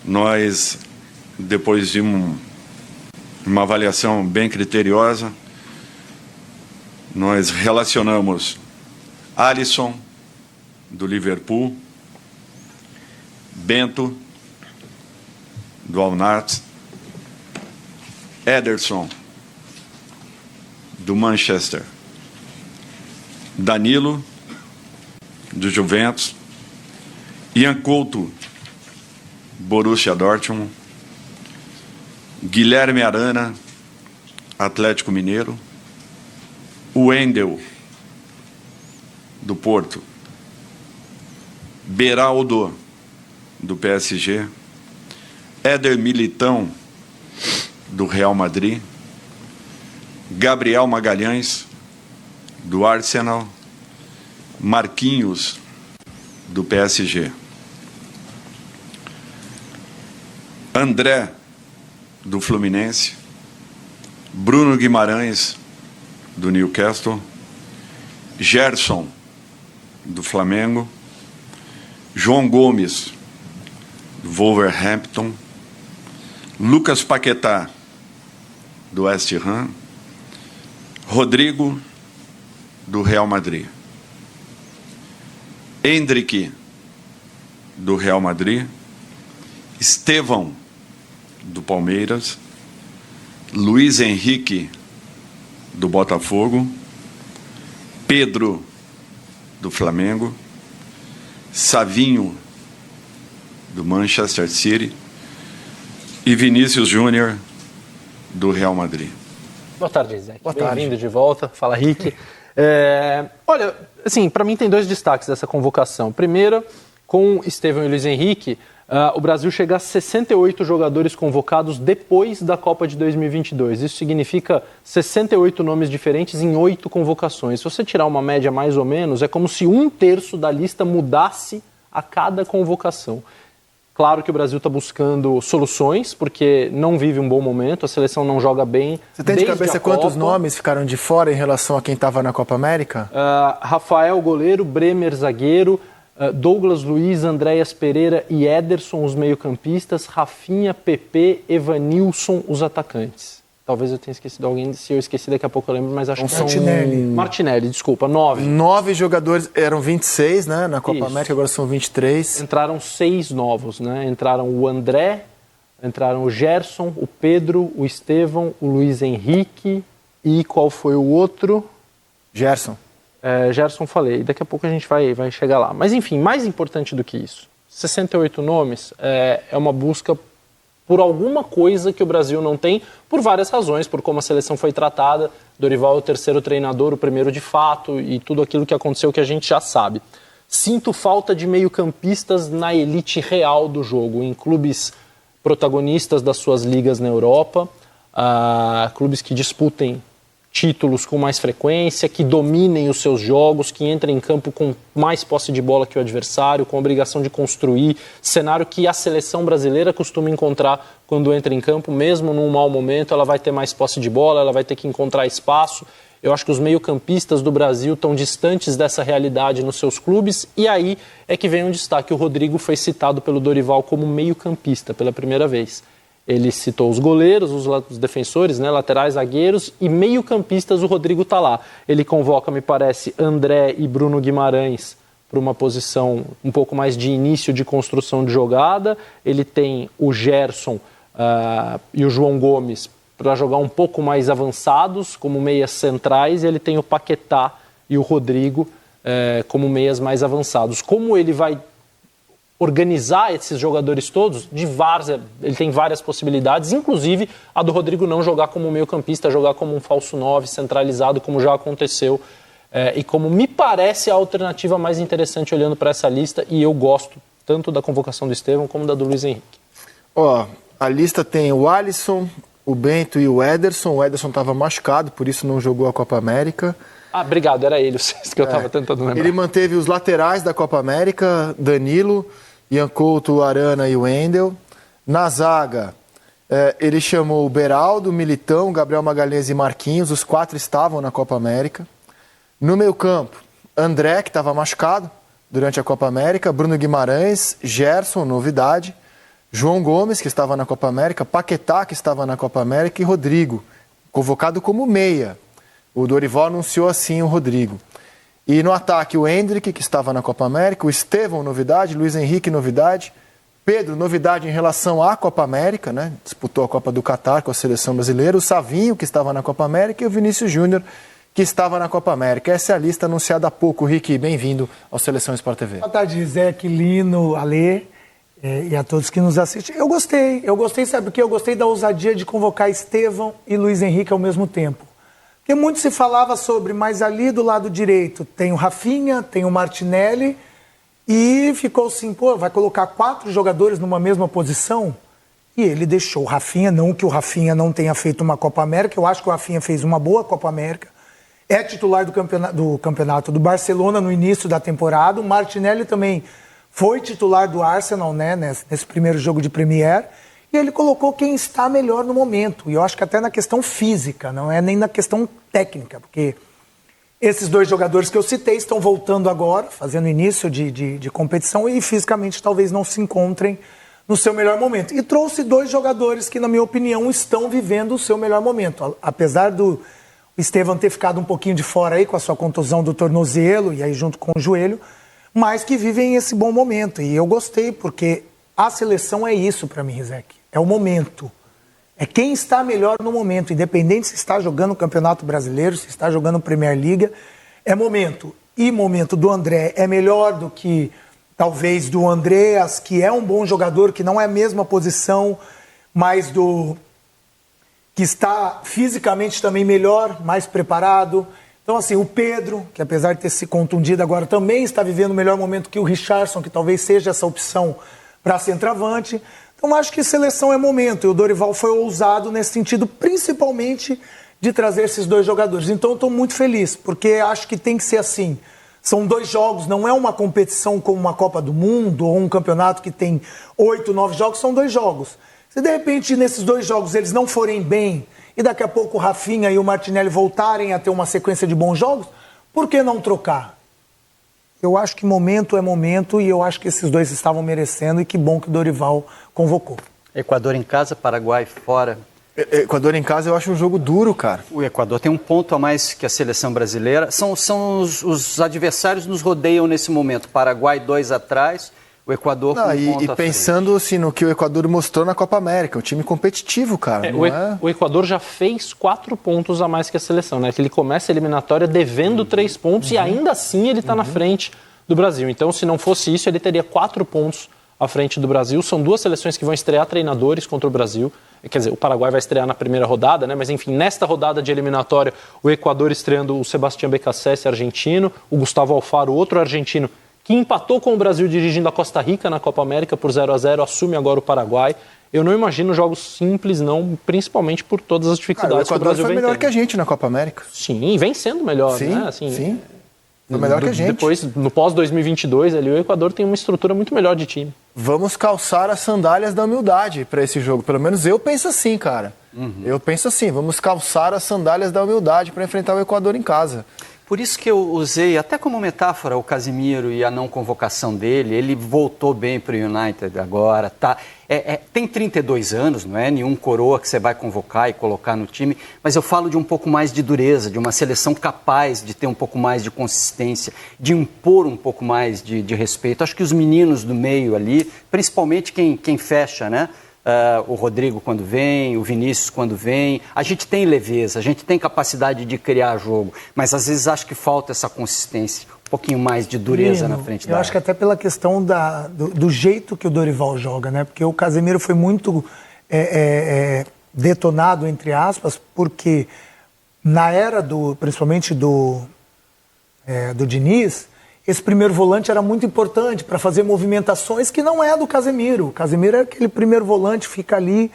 Nós, depois de uma avaliação bem criteriosa, nós relacionamos Alisson, do Liverpool, Bento, do Al-Nassr, Ederson, do Manchester, Danilo, do Juventus, Ian Couto, Borussia Dortmund, Guilherme Arana, Atlético Mineiro, Wendel, do Porto, Beraldo, do PSG, Éder Militão, do Real Madrid, Gabriel Magalhães, do Arsenal, Marquinhos, do PSG, André, do Fluminense, Bruno Guimarães, do Newcastle, Gerson, do Flamengo, João Gomes, do Wolverhampton, Lucas Paquetá, do West Ham, Rodrigo, do Real Madrid, Endrick, do Real Madrid, Estevão, do Palmeiras, Luiz Henrique, do Botafogo, Pedro, do Flamengo, Savinho, do Manchester City e Vinícius Júnior, do Real Madrid. Boa tarde, Zé. Boa tarde. Bem-vindo de volta. Fala, Rick. Olha, assim, para mim tem dois destaques dessa convocação. Primeiro, com Estevão e Luiz Henrique, o Brasil chega a 68 jogadores convocados depois da Copa de 2022. Isso significa 68 nomes diferentes em 8 convocações. Se você tirar uma média mais ou menos, é como se 1/3 da lista mudasse a cada convocação. Claro que o Brasil está buscando soluções, porque não vive um bom momento, a seleção não joga bem. Você tem de cabeça quantos nomes ficaram de fora em relação a quem estava na Copa América? Rafael, goleiro, Bremer, zagueiro, Douglas Luiz, Andréas Pereira e Ederson, os meio-campistas, Rafinha, Pepe, Evanilson, os atacantes. Talvez eu tenha esquecido alguém, se eu esqueci daqui a pouco eu lembro, mas acho que são... Martinelli, desculpa, 9. 9 jogadores, eram 26, né, na Copa América, agora são 23. Entraram 6 novos, né? Entraram o André, entraram o Gerson, o Pedro, o Estevão, o Luiz Henrique e qual foi o outro? Gerson. Gerson falei, daqui a pouco a gente vai chegar lá. Mas enfim, mais importante do que isso, 68 nomes é uma busca por alguma coisa que o Brasil não tem, por várias razões, por como a seleção foi tratada. Dorival é o terceiro treinador, o primeiro de fato, e tudo aquilo que aconteceu que a gente já sabe. Sinto falta de meio-campistas na elite real do jogo, em clubes protagonistas das suas ligas na Europa, clubes que disputem títulos com mais frequência, que dominem os seus jogos, que entrem em campo com mais posse de bola que o adversário, com a obrigação de construir, cenário que a seleção brasileira costuma encontrar quando entra em campo, mesmo num mau momento, ela vai ter mais posse de bola, ela vai ter que encontrar espaço. Eu acho que os meio-campistas do Brasil estão distantes dessa realidade nos seus clubes, e aí é que vem um destaque. O Rodrigo foi citado pelo Dorival como meio-campista pela primeira vez. Ele citou os goleiros, os defensores, né, laterais, zagueiros e meio-campistas, o Rodrigo está lá. Ele convoca, me parece, André e Bruno Guimarães para uma posição um pouco mais de início de construção de jogada. Ele tem o Gerson e o João Gomes para jogar um pouco mais avançados, como meias centrais, e ele tem o Paquetá e o Rodrigo como meias mais avançados. Como ele vai organizar esses jogadores todos, ele tem várias possibilidades, inclusive a do Rodrigo não jogar como meio-campista, jogar como um falso 9 centralizado, como já aconteceu, e como me parece a alternativa mais interessante olhando para essa lista, e eu gosto tanto da convocação do Estevão como da do Luiz Henrique. A lista tem o Alisson, o Bento e o Ederson. O Ederson estava machucado, por isso não jogou a Copa América. Obrigado, era ele, o sexto que eu estava tentando lembrar. Ele manteve os laterais da Copa América, Danilo, Ian Couto, Arana e Wendel. Na zaga, ele chamou o Beraldo, Militão, Gabriel Magalhães e Marquinhos. Os 4 estavam na Copa América. No meio campo, André, que estava machucado durante a Copa América, Bruno Guimarães, Gerson, novidade. João Gomes, que estava na Copa América, Paquetá, que estava na Copa América, e Rodrigo, convocado como meia. O Dorival anunciou assim o Rodrigo. E no ataque, o Endrick, que estava na Copa América, o Estevão, novidade, Luiz Henrique, novidade, Pedro, novidade em relação à Copa América, né? Disputou a Copa do Catar com a seleção brasileira, o Savinho, que estava na Copa América, e o Vinícius Júnior, que estava na Copa América. Essa é a lista anunciada há pouco. Rick, bem-vindo ao Seleção Sport TV. Boa tarde, Zé, Lino, Alê e a todos que nos assistem. Eu gostei, sabe o quê? Eu gostei da ousadia de convocar Estevão e Luiz Henrique ao mesmo tempo. Porque muito se falava sobre, mas ali do lado direito tem o Rafinha, tem o Martinelli, e ficou assim, pô, vai colocar 4 jogadores numa mesma posição? E ele deixou o Rafinha, não que o Rafinha não tenha feito uma Copa América, eu acho que o Rafinha fez uma boa Copa América, é titular do campeonato do Barcelona no início da temporada, o Martinelli também foi titular do Arsenal, né, nesse primeiro jogo de Premier, e ele colocou quem está melhor no momento, e eu acho que até na questão física, não é nem na questão técnica, porque esses 2 jogadores que eu citei estão voltando agora, fazendo início de competição, e fisicamente talvez não se encontrem no seu melhor momento. E trouxe 2 jogadores que, na minha opinião, estão vivendo o seu melhor momento. Apesar do Estevão ter ficado um pouquinho de fora aí com a sua contusão do tornozelo, e aí junto com o joelho, mas que vivem esse bom momento. E eu gostei, porque a seleção é isso para mim, Rizek. É o momento. É quem está melhor no momento, independente se está jogando o Campeonato Brasileiro, se está jogando Premier League, é momento. E momento do André é melhor do que, talvez, do Andreas, que é um bom jogador, que não é a mesma posição, mas que está fisicamente também melhor, mais preparado. Então, assim, o Pedro, que apesar de ter se contundido agora, também está vivendo o melhor momento que o Richarlison, que talvez seja essa opção para centroavante. Então, acho que seleção é momento, e o Dorival foi ousado nesse sentido, principalmente de trazer esses 2 jogadores. Então, eu estou muito feliz, porque acho que tem que ser assim. São 2 jogos, não é uma competição como uma Copa do Mundo ou um campeonato que tem 8, 9 jogos, são 2 jogos. Se, de repente, nesses 2 jogos eles não forem bem, e daqui a pouco o Rafinha e o Martinelli voltarem a ter uma sequência de bons jogos, por que não trocar? Eu acho que momento é momento, e eu acho que esses 2 estavam merecendo, e que bom que o Dorival convocou. Equador em casa, Paraguai fora. Equador em casa eu acho um jogo duro, cara. O Equador tem um ponto a mais que a seleção brasileira. São os adversários nos rodeiam nesse momento. Paraguai 2 atrás, o Equador com um ponto e pensando assim, no que o Equador mostrou na Copa América, um time competitivo, cara. O Equador já fez 4 pontos a mais que a seleção, né? Que ele começa a eliminatória devendo 3 pontos e ainda assim ele está na frente do Brasil. Então, se não fosse isso, ele teria 4 pontos à frente do Brasil. São 2 seleções que vão estrear treinadores contra o Brasil. Quer dizer, o Paraguai vai estrear na primeira rodada, né? Mas enfim, nesta rodada de eliminatória, o Equador estreando o Sebastián Becassese, argentino, o Gustavo Alfaro, outro argentino, que empatou com o Brasil dirigindo a Costa Rica na Copa América por 0-0, assume agora o Paraguai. Eu não imagino jogos simples, não, principalmente por todas as dificuldades que o Brasil vem tendo. O Equador foi melhor que a gente na Copa América. Sim, vem sendo melhor, sim, né? Assim, sim, foi melhor que a gente. Depois, no pós-2022, ali, o Equador tem uma estrutura muito melhor de time. Vamos calçar as sandálias da humildade para esse jogo. Pelo menos eu penso assim, cara. Eu penso assim, vamos calçar as sandálias da humildade para enfrentar o Equador em casa. Por isso que eu usei, até como metáfora, o Casimiro e a não convocação dele. Ele voltou bem para o United agora, tá? Tem 32 anos, não é nenhum coroa que você vai convocar e colocar no time, mas eu falo de um pouco mais de dureza, de uma seleção capaz de ter um pouco mais de consistência, de impor um pouco mais de respeito. Acho que os meninos do meio ali, principalmente quem fecha, né? O Rodrigo quando vem, o Vinícius quando vem, a gente tem leveza, a gente tem capacidade de criar jogo, mas às vezes acho que falta essa consistência, um pouquinho mais de dureza na frente da área. Eu acho que até pela questão do jeito que o Dorival joga, né? Porque o Casemiro foi muito detonado, entre aspas, porque na era principalmente do Diniz, esse primeiro volante era muito importante para fazer movimentações que não é do Casemiro. O Casemiro é aquele primeiro volante, fica ali,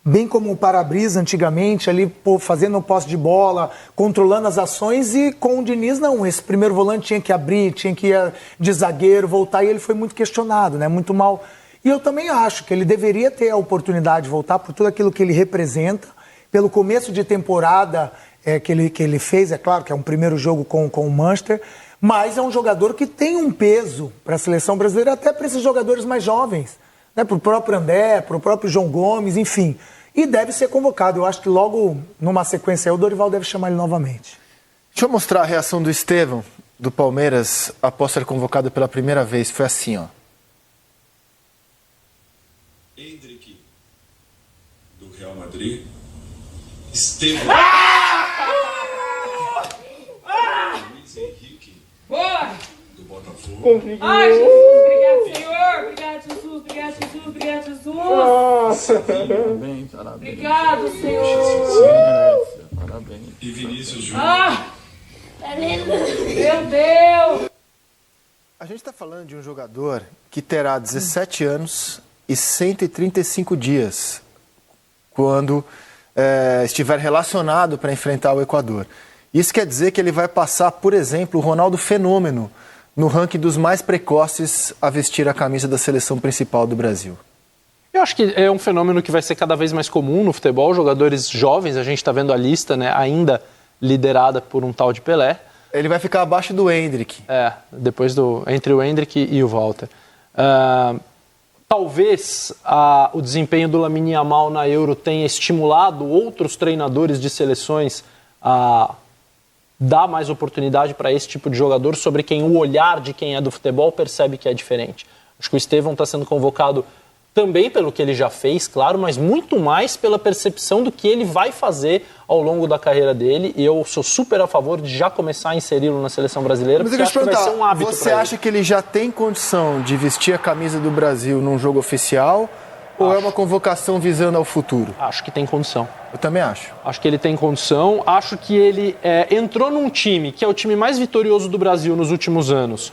bem como o para-brisa antigamente, ali fazendo o posse de bola, controlando as ações, e com o Diniz não. Esse primeiro volante tinha que abrir, tinha que ir de zagueiro, voltar, e ele foi muito questionado, né? Muito mal. E eu também acho que ele deveria ter a oportunidade de voltar por tudo aquilo que ele representa, pelo começo de temporada que ele fez, é claro que é um primeiro jogo com o Manchester, mas é um jogador que tem um peso para a seleção brasileira, até para esses jogadores mais jovens. né, para o próprio André, para o próprio João Gomes, enfim. E deve ser convocado. Eu acho que logo numa sequência aí, o Dorival deve chamar ele novamente. Deixa eu mostrar a reação do Estevão, do Palmeiras, após ser convocado pela primeira vez. Foi assim, ó. Hendrick, do Real Madrid. Estevão. Luiz Henrique, Boa! do Botafogo. Ai, Jesus, obrigado, Senhor! Obrigado, Jesus, obrigado, Jesus, obrigado, Jesus! Nossa, Parabéns. Obrigado, Senhor! Parabéns. E Vinícius Júnior. Ah! Meu Deus! a gente está falando de um jogador que terá 17 anos e 135 dias quando estiver relacionado para enfrentar o Equador. Isso quer dizer que ele vai passar, por exemplo, o Ronaldo Fenômeno no ranking dos mais precoces a vestir a camisa da seleção principal do Brasil. Eu acho que é um fenômeno que vai ser cada vez mais comum no futebol. Jogadores jovens, a gente está vendo a lista, né, ainda liderada por um tal de Pelé. Ele vai ficar abaixo do Hendrick. Depois entre o Hendrick e o Walter. Talvez o desempenho do Lamine Yamal na Euro tenha estimulado outros treinadores de seleções a dar mais oportunidade para esse tipo de jogador, sobre quem o olhar de quem é do futebol percebe que é diferente. Acho que o Estevão está sendo convocado também pelo que ele já fez, claro, mas muito mais pela percepção do que ele vai fazer ao longo da carreira dele, e eu sou super a favor de já começar a inseri-lo na seleção brasileira, Mas porque acho que vai ser um hábito. Você acha que ele já tem condição de vestir a camisa do Brasil num jogo oficial, ou é uma convocação visando ao futuro? Acho que tem condição. Eu também acho. Acho que ele tem condição. Acho que ele entrou num time que é o time mais vitorioso do Brasil nos últimos anos.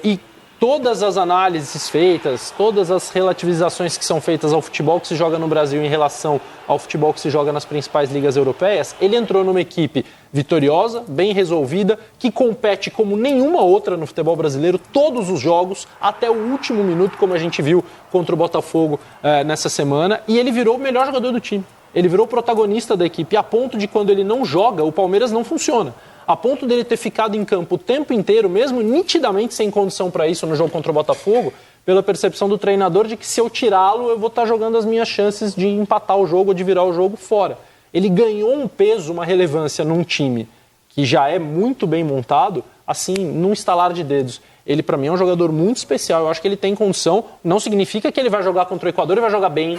E todas as análises feitas, todas as relativizações que são feitas ao futebol que se joga no Brasil em relação ao futebol que se joga nas principais ligas europeias, ele entrou numa equipe vitoriosa, bem resolvida, que compete como nenhuma outra no futebol brasileiro, todos os jogos, até o último minuto, como a gente viu contra o Botafogo nessa semana, e ele virou o melhor jogador do time. Ele virou o protagonista da equipe, a ponto de quando ele não joga, o Palmeiras não funciona. A ponto dele ter ficado em campo o tempo inteiro, mesmo nitidamente sem condição para isso no jogo contra o Botafogo, pela percepção do treinador de que se eu tirá-lo, eu vou estar jogando as minhas chances de empatar o jogo ou de virar o jogo fora. Ele ganhou um peso, uma relevância num time que já é muito bem montado, assim, num estalar de dedos. Ele, para mim, é um jogador muito especial. Eu acho que ele tem condição. Não significa que ele vai jogar contra o Equador e vai jogar bem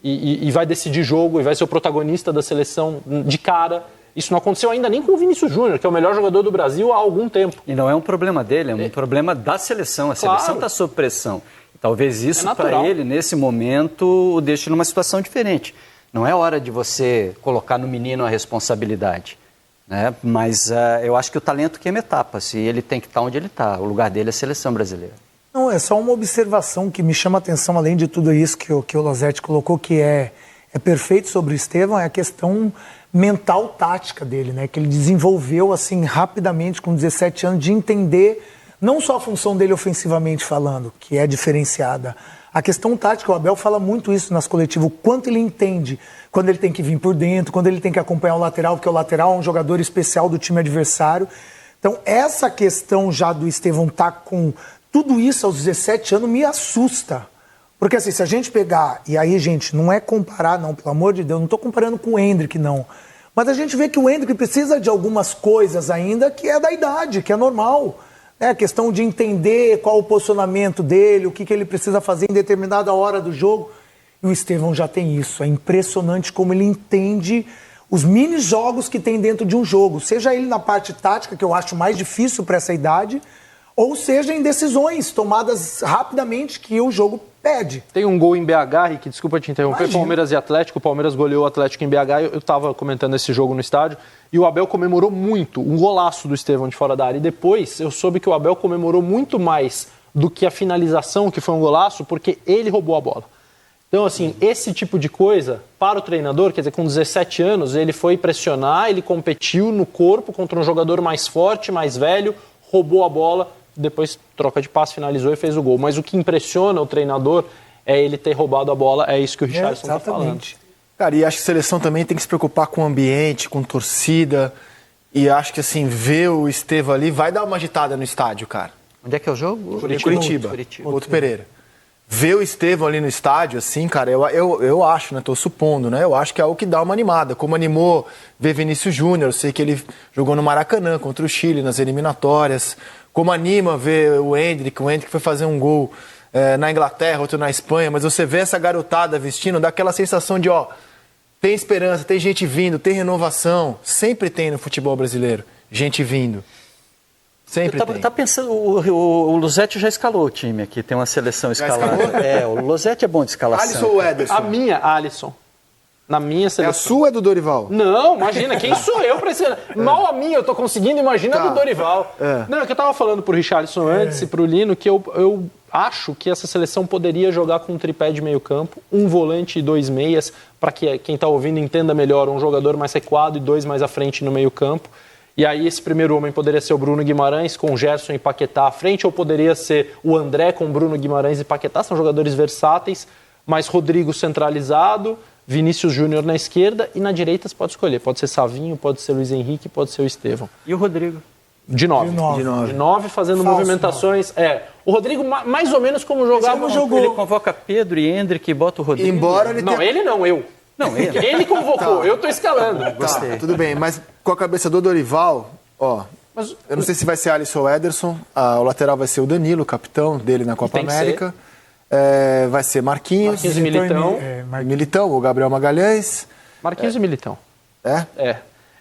e vai decidir jogo e vai ser o protagonista da seleção de cara. Isso não aconteceu ainda nem com o Vinícius Júnior, que é o melhor jogador do Brasil há algum tempo. E não é um problema dele, é um problema da seleção. A seleção está sob pressão. Talvez isso, para ele, nesse momento, o deixe numa situação diferente. Não é hora de você colocar no menino a responsabilidade, né? Mas eu acho que o talento queima etapas, e ele tem que estar onde ele está. O lugar dele é a seleção brasileira. Não, é só uma observação que me chama a atenção, além de tudo isso que o Losetti colocou, que é perfeito sobre o Estevão, é a questão mental tática dele, né? Que ele desenvolveu assim rapidamente com 17 anos, de entender não só a função dele ofensivamente falando, que é diferenciada, a questão tática. O Abel fala muito isso nas coletivas, o quanto ele entende quando ele tem que vir por dentro, quando ele tem que acompanhar o lateral, porque o lateral é um jogador especial do time adversário. Então essa questão já do Estevão tá com tudo isso aos 17 anos me assusta. Porque assim, se a gente pegar, e aí, gente, não é comparar, não, pelo amor de Deus, não estou comparando com o Hendrick, não. Mas a gente vê que o Hendrick precisa de algumas coisas ainda que é da idade, que é normal. É a questão de entender qual o posicionamento dele, o que ele precisa fazer em determinada hora do jogo. E o Estevão já tem isso. É impressionante como ele entende os mini-jogos que tem dentro de um jogo. Seja ele na parte tática, que eu acho mais difícil para essa idade, ou seja em decisões tomadas rapidamente que o jogo pede. Tem um gol em BH, Rick, desculpa te interromper, Imagina. Palmeiras e Atlético. O Palmeiras goleou o Atlético em BH, eu estava comentando esse jogo no estádio, e o Abel comemorou muito, um golaço do Estevão de fora da área. E depois eu soube que o Abel comemorou muito mais do que a finalização, que foi um golaço, porque ele roubou a bola. Então, assim, esse tipo de coisa, para o treinador, quer dizer, com 17 anos, ele foi pressionar, ele competiu no corpo contra um jogador mais forte, mais velho, roubou a bola, depois troca de passe, finalizou e fez o gol. Mas o que impressiona o treinador é ele ter roubado a bola, é isso que o Richarlison está falando. Cara, e acho que a seleção também tem que se preocupar com o ambiente, com torcida, e acho que assim, ver o Estevão ali vai dar uma agitada no estádio, cara. Onde é que é o jogo? Curitiba. Couto Pereira. ver o Estevão ali no estádio, assim, cara, eu acho, né? Tô supondo, né? Eu acho que é algo que dá uma animada. Como animou ver Vinícius Júnior, eu sei que ele jogou no Maracanã contra o Chile nas eliminatórias. Como anima ver o Endrick foi fazer um gol na Inglaterra, outro na Espanha, mas você vê essa garotada vestindo, dá aquela sensação de, ó, tem esperança, tem gente vindo, tem renovação. Sempre tem no futebol brasileiro gente vindo. Sempre tem. Tá pensando, o Losetti já escalou o time aqui, tem uma seleção escalada. O Losetti é bom de escalação. Alisson ou Ederson? A minha, Alisson. Na minha É a seleção. sua ou é do Dorival? Não, imagina, quem sou eu pra esse... Mal a minha, eu tô conseguindo, imagina Tá. do Dorival. Não, é que eu tava falando pro Richarlison antes e pro Lino que eu acho que essa seleção poderia jogar com um tripé de meio campo, um volante e 2 meias, para que quem tá ouvindo entenda melhor, um jogador mais recuado e 2 mais à frente no meio campo. E aí esse primeiro homem poderia ser o Bruno Guimarães com Gerson e Paquetá à frente, ou poderia ser o André com Bruno Guimarães e Paquetá, são jogadores versáteis, mas Rodrigo centralizado, Vinícius Júnior na esquerda e na direita você pode escolher. Pode ser Savinho, pode ser Luiz Henrique, pode ser o Estevão. E o Rodrigo? De 9. De De 9 fazendo Falso movimentações. O Rodrigo mais ou menos como jogava. como jogou. Ele convoca Pedro e Endrick e bota o Rodrigo. Embora ele Não, tenha... ele não, eu. Não, ele. Ele convocou, eu tô escalando. Tá, tudo bem, mas com a cabeça do Dorival, ó, Mas eu não sei se vai ser Alisson ou Ederson, o lateral vai ser o Danilo, o capitão dele na Copa tem que América. Vai ser Marquinhos, Marquinhos e Militão. Militão, o Gabriel Magalhães. Marquinhos e Militão. É?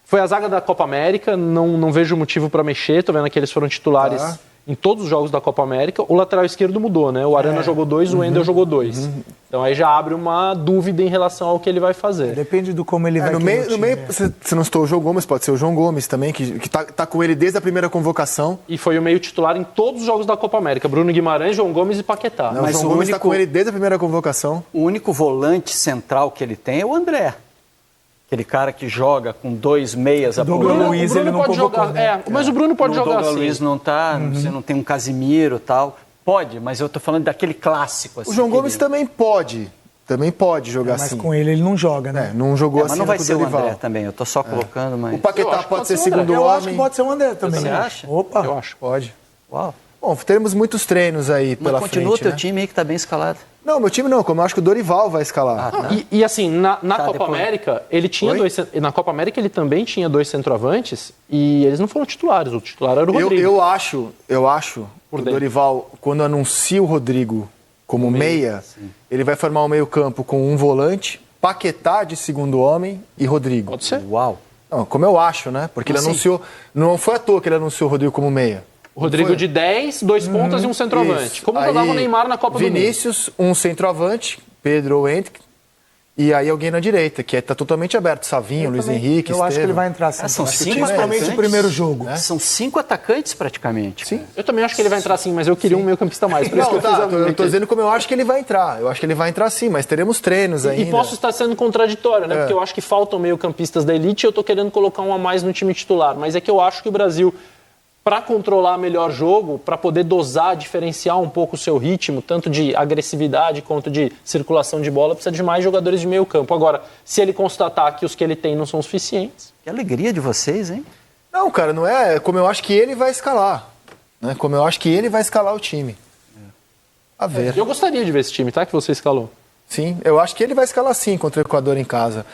Foi a zaga da Copa América, não vejo motivo para mexer, tô vendo que eles foram titulares Tá. em todos os jogos da Copa América. O lateral esquerdo mudou, né? O Arana jogou 2, o Wendel jogou 2. Então aí já abre uma dúvida em relação ao que ele vai fazer. Depende do como ele vai No querer meio, o time, você não citou o João Gomes, pode ser o João Gomes também, que tá com ele desde a primeira convocação. E foi o meio titular em todos os jogos da Copa América. Bruno Guimarães, João Gomes e Paquetá. Não, Mas o João o Gomes tá único- com ele desde a primeira convocação. O único volante central que ele tem é o André. Aquele cara que joga com 2 meias a Douglas ponta. Luiz, o Bruno ele não pode convocou, jogar. né? Mas o Bruno pode O jogar Douglas assim. Luiz não tá, você não tem um Casimiro e tal. Pode, mas eu tô falando daquele clássico. Assim, O João Gomes querido. também pode jogar Mas assim. com ele não joga, né? Não jogou Mas assim não vai com o ser o Dorival. André também, eu tô só colocando, mas... O Paquetá Eu acho que pode pode ser ser o André. segundo Eu homem. acho que pode ser o André também. Você acha? Opa. Eu acho. Pode. Uau. Bom, teremos muitos treinos aí Mas pela continua frente, teu né? time aí que tá bem escalado. Não, meu time não, como eu acho que o Dorival vai escalar. Tá. E assim, na Copa depois. América, ele tinha Oi? na Copa América ele também tinha 2 centroavantes e eles não foram titulares. O titular era o Rodrigo. Eu acho que o dentro. Dorival, quando anuncia o Rodrigo como meia, ele vai formar um meio-campo com um volante, Paquetá de segundo homem e Rodrigo. Pode ser. Uau. Não, como eu acho, né? Porque ele Assim. anunciou. Não foi à toa que ele anunciou o Rodrigo como meia. O Rodrigo de 10, 2 pontas e um centroavante. Isso. Como Aí, jogava o Neymar na Copa Vinícius, um centroavante, Pedro ou Henrique, e aí alguém na direita, que tá totalmente aberto. Savinho, Luiz Henrique, Eu acho que ele Estevão. vai entrar assim. São Acho que 5 principalmente atacantes. o primeiro jogo. São 5 atacantes praticamente. Sim. do mundo. Eu também acho que ele vai entrar sim, mas eu queria um meio-campista mais. Por isso que Não, eu fiz tá, a minha eu tô aqui. dizendo como eu acho que ele vai entrar. Eu acho que ele vai entrar sim, mas teremos treinos ainda. E posso estar sendo contraditório, né? Porque eu acho que faltam meio-campistas da elite e eu tô querendo colocar um a mais no time titular. Mas é que eu acho que o Brasil, para controlar melhor jogo, para poder dosar, diferenciar um pouco o seu ritmo, tanto de agressividade quanto de circulação de bola, precisa de mais jogadores de meio campo. Agora, se ele constatar que os que ele tem não são suficientes, Que alegria de vocês, hein? Não, cara, não é como eu acho que ele vai escalar. Né? Como eu acho que ele vai escalar o time. A ver. eu gostaria de ver esse time, tá? Que você escalou. Sim, eu acho que ele vai escalar sim contra o Equador em casa.